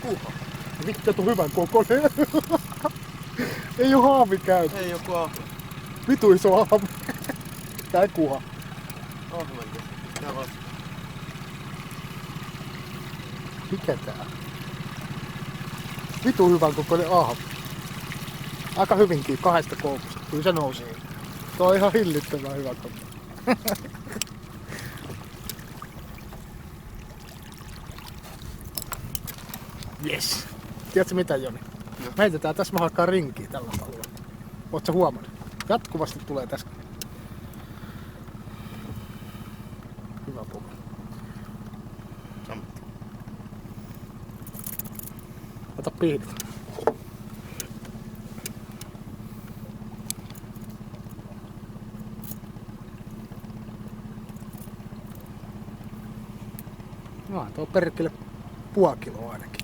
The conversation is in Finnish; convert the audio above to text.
Kuka? Vittu tuu hyvän kokoinen. Ei oo haavi käy. Ei oo kuha. Vitu iso haavi. Tää kuha. Ahvenkin. Tää vasta. Mikä tää on? Vitu hyvän kokoinen ahvi. Aika hyvinkin 2 koukusta. Kyllä se nousi. Tuo on ihan hillittömän hyvä kokoinen. Yes. Tiedätkö mitä, Joni? No. Me heitetään tässä mahakkaan rinkiä tällä pallolla. Oot sä huomannut? Jatkuvasti tulee tässä. Hyvä puhu. Sammatti. Ota pihdit. No, tuo perkele puoli kiloa ainakin.